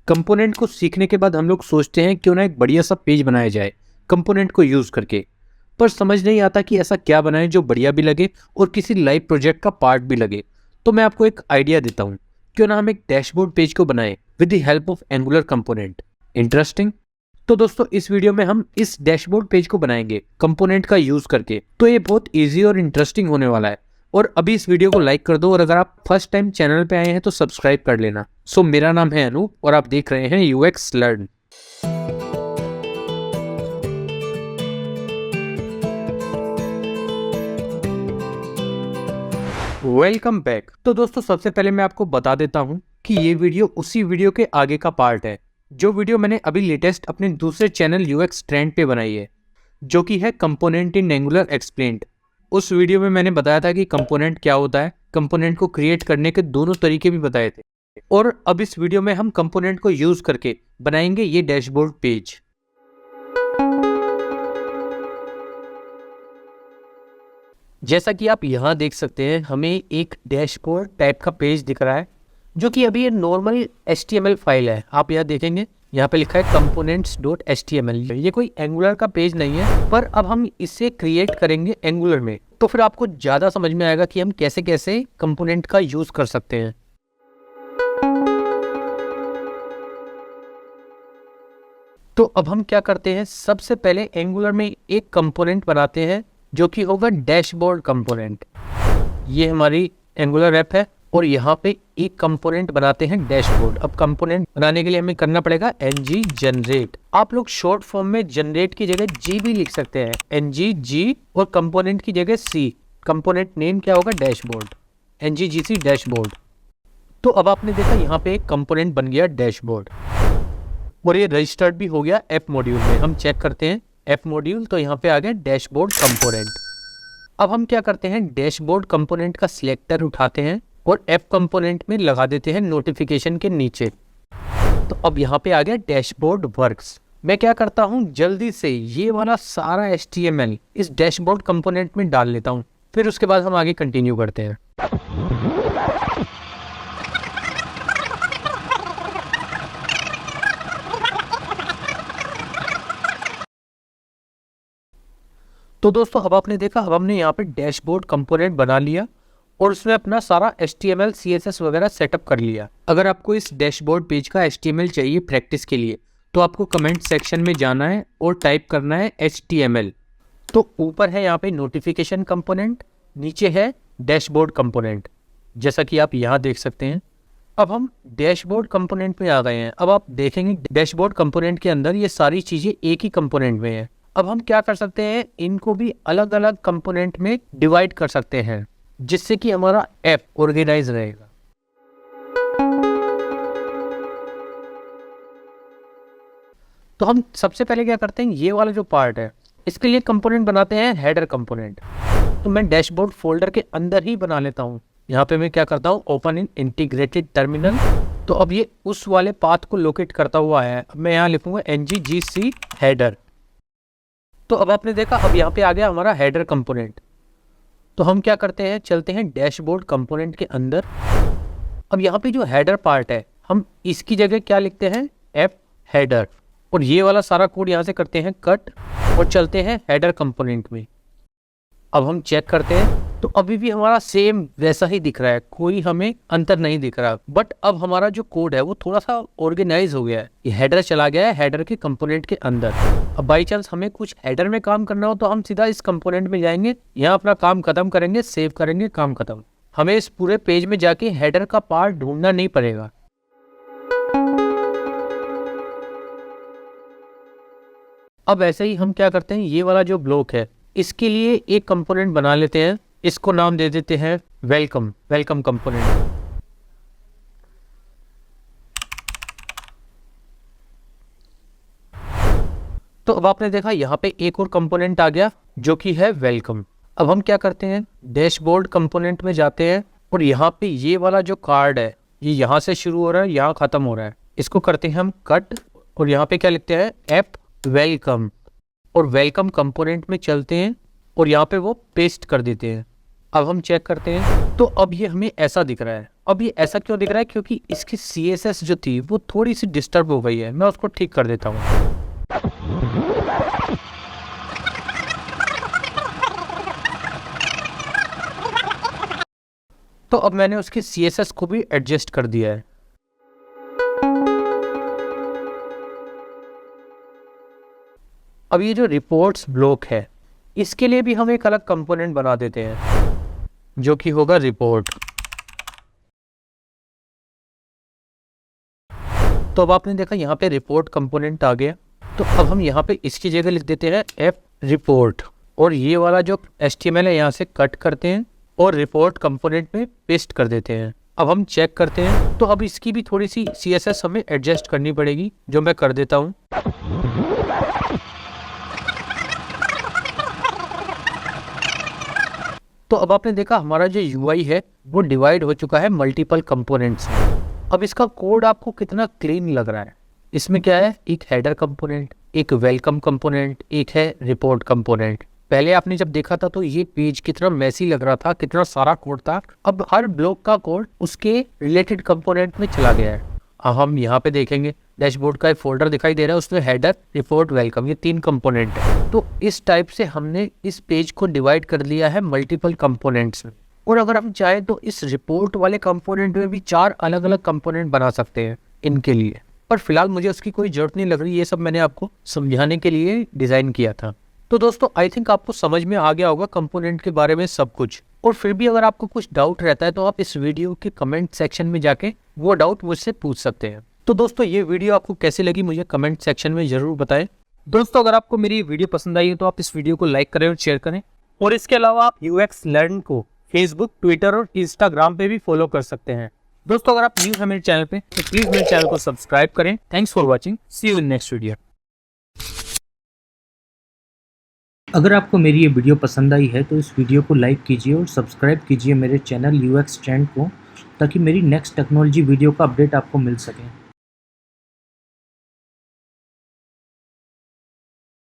Component को सीखने के बाद हम लोग सोचते हैं क्यों ना एक बढ़िया सा पेज बनाया जाए कंपोनेंट को यूज करके, पर समझ नहीं आता कि ऐसा क्या बनाएं जो बढ़िया भी लगे और किसी लाइव प्रोजेक्ट का पार्ट भी लगे। तो मैं आपको एक आइडिया देता हूँ, क्यों ना हम एक डैशबोर्ड पेज को बनाएं with the help of angular component. Interesting. तो दोस्तों इस वीडियो में हम इस डैशबोर्ड पेज को बनाएंगे कंपोनेंट का यूज करके। तो ये बहुत इजी और इंटरेस्टिंग होने वाला है। और अभी इस वीडियो को लाइक कर दो और अगर आप फर्स्ट टाइम चैनल पे आए हैं तो सब्सक्राइब कर लेना। सो मेरा नाम है अनूप और आप देख रहे हैं यूएक्स लर्न। Welcome back. तो दोस्तों सबसे पहले मैं आपको बता देता हूं कि ये वीडियो उसी वीडियो के आगे का पार्ट है, जो वीडियो मैंने अभी लेटेस्ट अपने दूसरे चैनल यूएक्स ट्रेंड पे बनाई है, जो कि है कंपोनेंट इन एंगुलर एक्सप्लेन्ड। उस वीडियो में मैंने बताया था कि कंपोनेंट क्या होता है, कंपोनेंट को क्रिएट करने के दोनों तरीके भी बताए थे। और अब इस वीडियो में हम कंपोनेंट को यूज करके बनाएंगे ये डैशबोर्ड पेज। जैसा कि आप यहाँ देख सकते हैं, हमें एक डैशबोर्ड टाइप का पेज दिख रहा है, जो कि अभी ये नॉर्मल HTML फाइल है। आप यहाँ देखेंगे, यहाँ पे लिखा है components.html। ये कोई एंगुलर का पेज नहीं है, पर अब हम इसे क्रिएट करेंगे एंगुलर में, तो फिर आपको ज़्यादा समझ में आएगा कि हम कैसे कैसे कंपोनेंट का यूज़ कर सकते हैं। तो अब हम क्या करते हैं, सबसे पहले एंगुलर में एक कंपोनेंट बनाते हैं जो कि होगा डैशबोर्ड कंपोनेंट। ये हमारी एंगुलर ऐप है और यहाँ पे एक कंपोनेंट बनाते हैं डैशबोर्ड। अब कंपोनेंट बनाने के लिए हमें करना पड़ेगा ng जनरेट। आप लोग शॉर्ट फॉर्म में जनरेट की जगह जी भी लिख सकते हैं, ng और कंपोनेंट की जगह c। कंपोनेंट नेम क्या होगा, डैशबोर्ड, ngGC डैशबोर्ड। तो अब आपने देखा यहाँ पे एक कंपोनेंट बन गया डैशबोर्ड और ये रजिस्टर्ड भी हो गया ऐप मॉड्यूल में। हम चेक करते हैं ऐप मॉड्यूल, तो यहाँ पे आ गया डैशबोर्ड कंपोनेंट। अब हम क्या करते हैं, डैशबोर्ड कंपोनेंट का सिलेक्टर उठाते हैं और ऐप कंपोनेंट में लगा देते हैं नोटिफिकेशन के नीचे। तो अब यहाँ पे आ गया डैशबोर्ड वर्क्स। मैं क्या करता हूँ, जल्दी से ये वाला सारा HTML इस डैशबोर्ड कंपोनेंट में डाल लेता हूँ, फिर उसके बाद हम आगे कंटिन्यू करते हैं। तो दोस्तों अब आपने देखा, अब हमने यहाँ पे डैशबोर्ड कंपोनेंट बना लिया और उसमें अपना सारा HTML CSS वगैरह सेटअप कर लिया। अगर आपको इस डैशबोर्ड पेज का HTML चाहिए प्रैक्टिस के लिए, तो आपको कमेंट सेक्शन में जाना है और टाइप करना है HTML। तो ऊपर है यहाँ पे नोटिफिकेशन कंपोनेंट, नीचे है डैशबोर्ड कंपोनेंट, जैसा कि आप यहाँ देख सकते हैं। अब हम डैशबोर्ड कंपोनेंट में आ गए हैं। अब आप देखेंगे डैशबोर्ड कंपोनेंट के अंदर ये सारी चीज़ें एक ही कंपोनेंट में है। अब हम क्या कर सकते हैं, इनको भी अलग अलग कंपोनेंट में डिवाइड कर सकते हैं, जिससे कि हमारा ऐप ऑर्गेनाइज रहेगा। तो हम सबसे पहले क्या करते हैं, ये वाला जो पार्ट है इसके लिए कंपोनेंट बनाते हैं हेडर कंपोनेंट। तो मैं डैशबोर्ड फोल्डर के अंदर ही बना लेता हूँ। यहाँ पे मैं क्या करता हूँ, ओपन इन इंटीग्रेटेड टर्मिनल। तो अब ये उस वाले पाथ को लोकेट करता हुआ है। अब मैं यहाँ लिखूंगा ngGC हेडर। तो अब आपने देखा, अब यहाँ पे आ गया हमारा हेडर कंपोनेंट। तो हम क्या करते हैं, चलते हैं डैशबोर्ड कंपोनेंट के अंदर। अब यहाँ पे जो हेडर पार्ट है, हम इसकी जगह क्या लिखते हैं, ऐप हेडर। और ये वाला सारा कोड यहाँ से करते हैं कट और चलते हैं हेडर कंपोनेंट में। अब हम चेक करते हैं, तो अभी भी हमारा सेम वैसा ही दिख रहा है, कोई हमें अंतर नहीं दिख रहा। बट अब हमारा जो कोड है वो थोड़ा सा ऑर्गेनाइज हो गया है। ये हेडर चला गया है हेडर के कंपोनेंट के अंदर। अब बाई चांस हमें कुछ हेडर में काम करना हो तो हम सीधा इस कंपोनेंट में जाएंगे, यहाँ अपना काम खत्म करेंगे, सेव करेंगे, काम खत्म। हमें इस पूरे पेज में जाके हेडर का पार्ट ढूंढना नहीं पड़ेगा। अब ऐसे ही हम क्या करते हैं, ये वाला जो ब्लॉक है इसके लिए एक कंपोनेंट बना लेते हैं। इसको नाम दे देते हैं वेलकम कंपोनेंट। तो अब आपने देखा यहाँ पे एक और कंपोनेंट आ गया जो कि है वेलकम। अब हम क्या करते हैं, डैशबोर्ड कंपोनेंट में जाते हैं और यहाँ पे ये वाला जो कार्ड है ये यहाँ से शुरू हो रहा है, यहाँ खत्म हो रहा है। इसको करते हैं हम कट और यहाँ पे क्या लिखते हैं, ऐप वेलकम। और वेलकम कंपोनेंट में चलते हैं और यहाँ पे वो पेस्ट कर देते हैं। अब हम चेक करते हैं, तो अब ये हमें ऐसा दिख रहा है। अब ये ऐसा क्यों दिख रहा है? क्योंकि इसकी CSS जो थी वो थोड़ी सी डिस्टर्ब हो गई है। मैं उसको ठीक कर देता हूँ। तो अब मैंने उसकी CSS को भी एडजस्ट कर दिया है। अब ये जो रिपोर्ट्स ब्लॉक है, इसके लिए भी हम एक अलग कंपोनेंट बना देते हैं, जो कि होगा रिपोर्ट। तो अब आपने देखा यहाँ पे रिपोर्ट कंपोनेंट आ गया। तो अब हम यहाँ पे इसकी जगह लिख देते हैं एफ रिपोर्ट, और ये वाला जो HTML है यहाँ से कट करते हैं और रिपोर्ट कंपोनेंट में पेस्ट कर देते हैं। अब हम चेक करते हैं, तो अब इसकी भी थोड़ी सी CSS हमें एडजस्ट करनी पड़ेगी, जो मैं कर देता हूँ। तो अब आपने देखा हमारा जो UI है वो डिवाइड हो चुका है मल्टीपल कंपोनेंट्स में। अब इसका कोड आपको कितना क्लीन लग रहा है? इसमें क्या है? एक हेडर कंपोनेंट, एक वेलकम कंपोनेंट, एक है रिपोर्ट कंपोनेंट। पहले आपने जब देखा था तो ये पेज कितना मैसी लग रहा था, कितना सारा कोड था। अब हर ब्लॉक का कोड उसके रिलेटेड कंपोनेंट में चला गया है। अब हम यहाँ पे देखेंगे डैशबोर्ड का एक फोल्डर दिखाई दे रहा है, उसमें हेडर, रिपोर्ट, वेलकम, ये 3 कंपोनेंट है। तो इस टाइप से हमने इस पेज को डिवाइड कर लिया है मल्टीपल कंपोनेंट्स में। और अगर हम चाहें तो इस रिपोर्ट वाले कंपोनेंट में भी 4 अलग अलग कंपोनेंट बना सकते हैं इनके लिए, पर फिलहाल मुझे उसकी कोई जरूरत नहीं लग रही। ये सब मैंने आपको समझाने के लिए डिज़ाइन किया था। तो दोस्तों आई थिंक आपको समझ में आ गया होगा कंपोनेंट के बारे में सब कुछ। और फिर भी अगर आपको कुछ डाउट रहता है तो आप इस वीडियो के कमेंट सेक्शन में जाके वो डाउट मुझसे पूछ सकते हैं। तो दोस्तों ये वीडियो आपको कैसी लगी मुझे कमेंट सेक्शन में ज़रूर बताएं। दोस्तों अगर आपको मेरी वीडियो पसंद आई है तो आप इस वीडियो को लाइक करें और शेयर करें। और इसके अलावा आप UX लर्न को फेसबुक, ट्विटर और इंस्टाग्राम पे भी फॉलो कर सकते हैं। दोस्तों अगर आप न्यू हैं मेरे चैनल पे तो प्लीज मेरे चैनल को सब्सक्राइब करें। Thanks for watching, see you in next video. अगर आपको मेरी ये वीडियो पसंद आई है तो इस वीडियो को लाइक कीजिए और सब्सक्राइब कीजिए मेरे चैनल UX ट्रेंड को, ताकि मेरी नेक्स्ट टेक्नोलॉजी वीडियो का अपडेट आपको मिल सके।